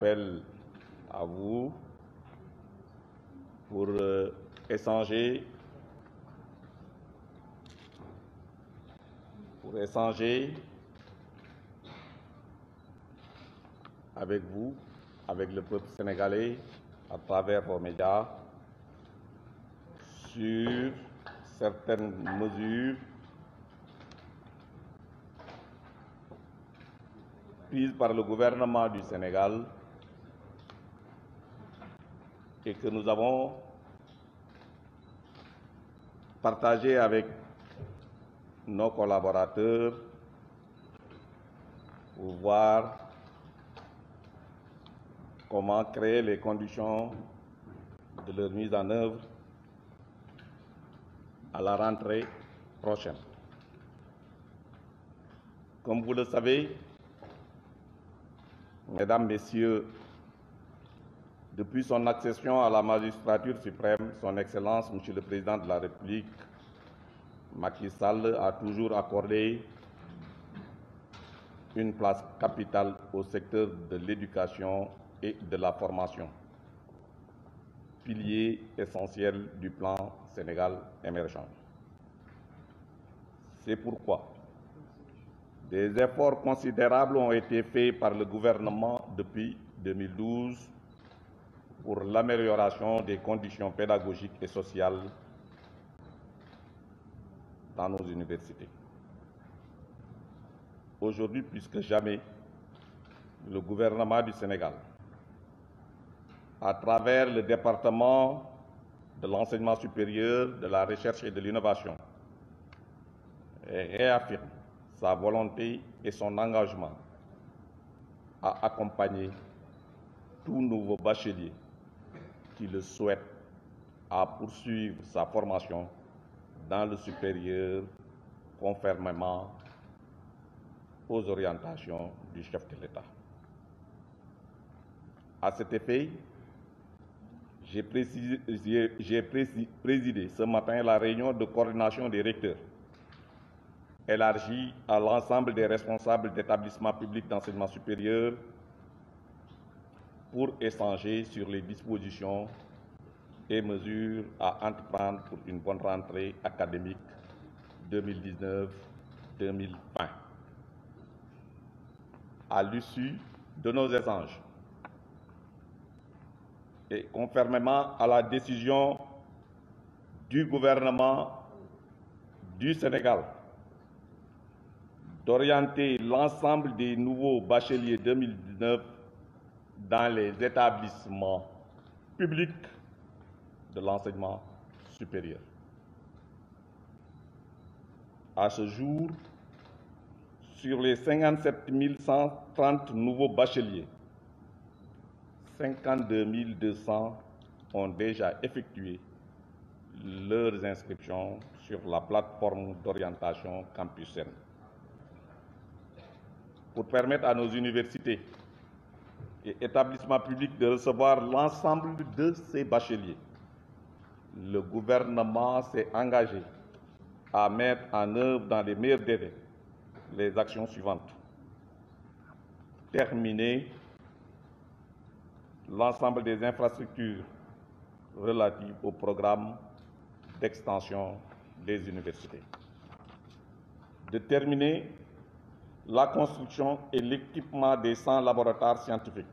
J'appelle à vous pour échanger avec vous, avec le peuple sénégalais, à travers vos médias, sur certaines mesures prises par le gouvernement du Sénégal et que nous avons partagées avec nos collaborateurs pour voir comment créer les conditions de leur mise en œuvre à la rentrée prochaine. Comme vous le savez, Mesdames, Messieurs, depuis son accession à la magistrature suprême, Son Excellence, Monsieur le Président de la République, Macky Sall, a toujours accordé une place capitale au secteur de l'éducation et de la formation, pilier essentiel du plan Sénégal émergent. C'est pourquoi des efforts considérables ont été faits par le gouvernement depuis 2012 pour l'amélioration des conditions pédagogiques et sociales dans nos universités. Aujourd'hui, plus que jamais, le gouvernement du Sénégal, à travers le département de l'enseignement supérieur, de la recherche et de l'innovation, réaffirme sa volonté et son engagement à accompagner tout nouveau bachelier qui le souhaite à poursuivre sa formation dans le supérieur conformément aux orientations du chef de l'État. À cet effet, j'ai présidé ce matin la réunion de coordination des recteurs, élargie à l'ensemble des responsables d'établissements publics d'enseignement supérieur pour échanger sur les dispositions et mesures à entreprendre pour une bonne rentrée académique 2019-2020. À l'issue de nos échanges, et conformément à la décision du gouvernement du Sénégal d'orienter l'ensemble des nouveaux bacheliers 2019 dans les établissements publics de l'enseignement supérieur. À ce jour, sur les 57 130 nouveaux bacheliers, 52 200 ont déjà effectué leurs inscriptions sur la plateforme d'orientation Campus N. Pour permettre à nos universités et établissements publics de recevoir l'ensemble de ces bacheliers, le gouvernement s'est engagé à mettre en œuvre dans les meilleurs délais les actions suivantes. Terminer l'ensemble des infrastructures relatives au programme d'extension des universités. De terminer la construction et l'équipement des 100 laboratoires scientifiques.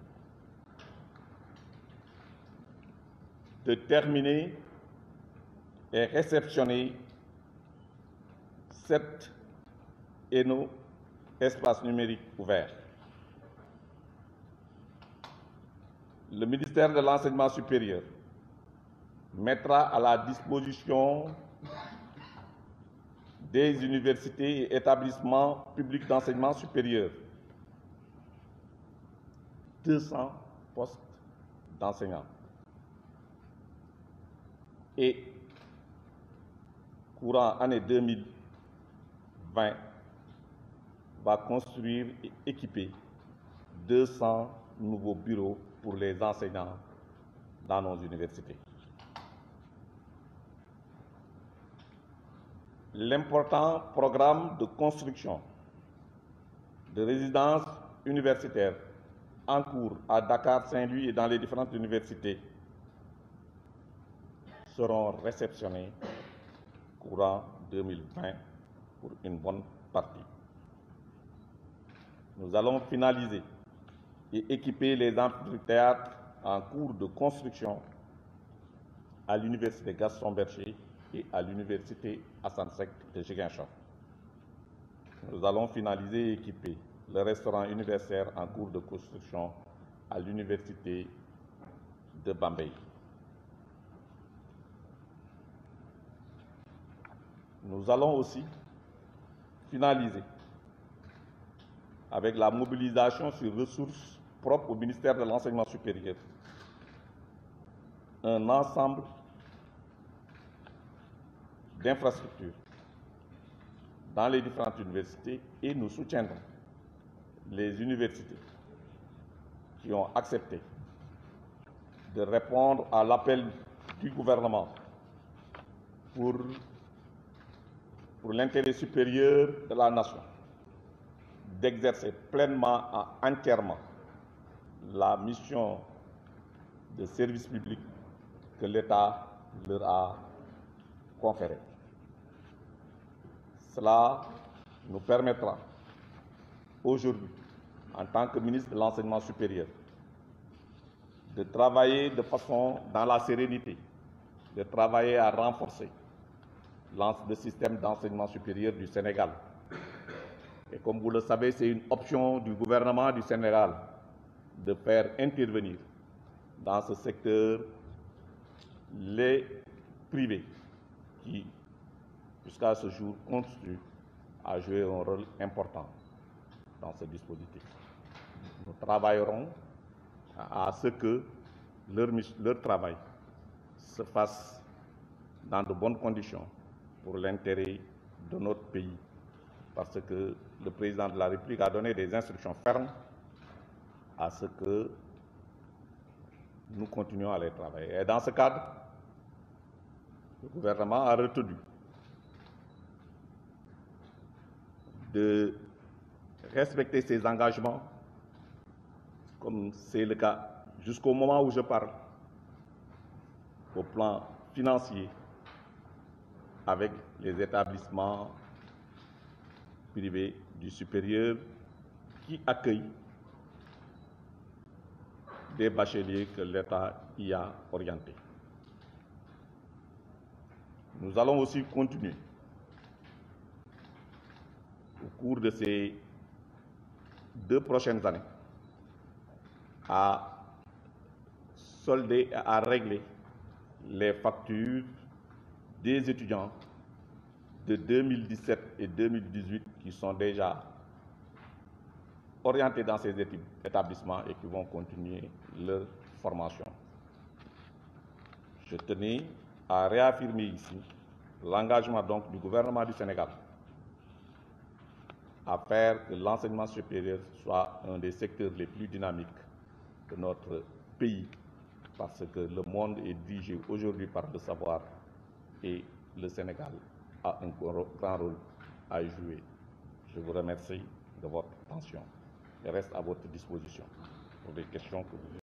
De terminer et réceptionner 7 ENO, espaces numériques ouverts. Le ministère de l'Enseignement supérieur mettra à la disposition des universités et établissements publics d'enseignement supérieur 200 postes d'enseignants. Et courant année 2020, va construire et équiper 200 nouveaux bureaux pour les enseignants dans nos universités. L'important programme de construction de résidences universitaires en cours à Dakar, Saint-Louis et dans les différentes universités seront réceptionnés courant 2020 pour une bonne partie. Nous allons finaliser et équiper les amphithéâtres en cours de construction à l'université Gaston Berger et à l'université Assane Seck de Ziguinchor. Nous allons finaliser et équiper le restaurant universitaire en cours de construction à l'université de Bambey. Nous allons aussi finaliser avec la mobilisation sur ressources propres au ministère de l'Enseignement supérieur un ensemble d'infrastructures dans les différentes universités et nous soutiendrons les universités qui ont accepté de répondre à l'appel du gouvernement pour l'intérêt supérieur de la nation, d'exercer pleinement et entièrement la mission de service public que l'État leur a conférée. Cela nous permettra aujourd'hui, en tant que ministre de l'Enseignement supérieur, de travailler de façon dans la sérénité, de travailler à renforcer le système d'enseignement supérieur du Sénégal. Et comme vous le savez, c'est une option du gouvernement du Sénégal de faire intervenir dans ce secteur les privés qui, jusqu'à ce jour, continuent à jouer un rôle important dans ce dispositif. Nous travaillerons à ce que leur travail se fasse dans de bonnes conditions pour l'intérêt de notre pays, parce que le président de la République a donné des instructions fermes à ce que nous continuions à les travailler. Et dans ce cadre, le gouvernement a retenu de respecter ses engagements, comme c'est le cas jusqu'au moment où je parle, au plan financier, avec les établissements privés du supérieur qui accueillent des bacheliers que l'État y a orientés. Nous allons aussi continuer au cours de ces 2 prochaines années à solder et à régler les factures des étudiants de 2017 et 2018 qui sont déjà orientés dans ces établissements et qui vont continuer leur formation. Je tenais à réaffirmer ici l'engagement donc du gouvernement du Sénégal à faire que l'enseignement supérieur soit un des secteurs les plus dynamiques de notre pays, parce que le monde est dirigé aujourd'hui par le savoir et le Sénégal a un grand rôle à jouer. Je vous remercie de votre attention et reste à votre disposition pour les questions que vous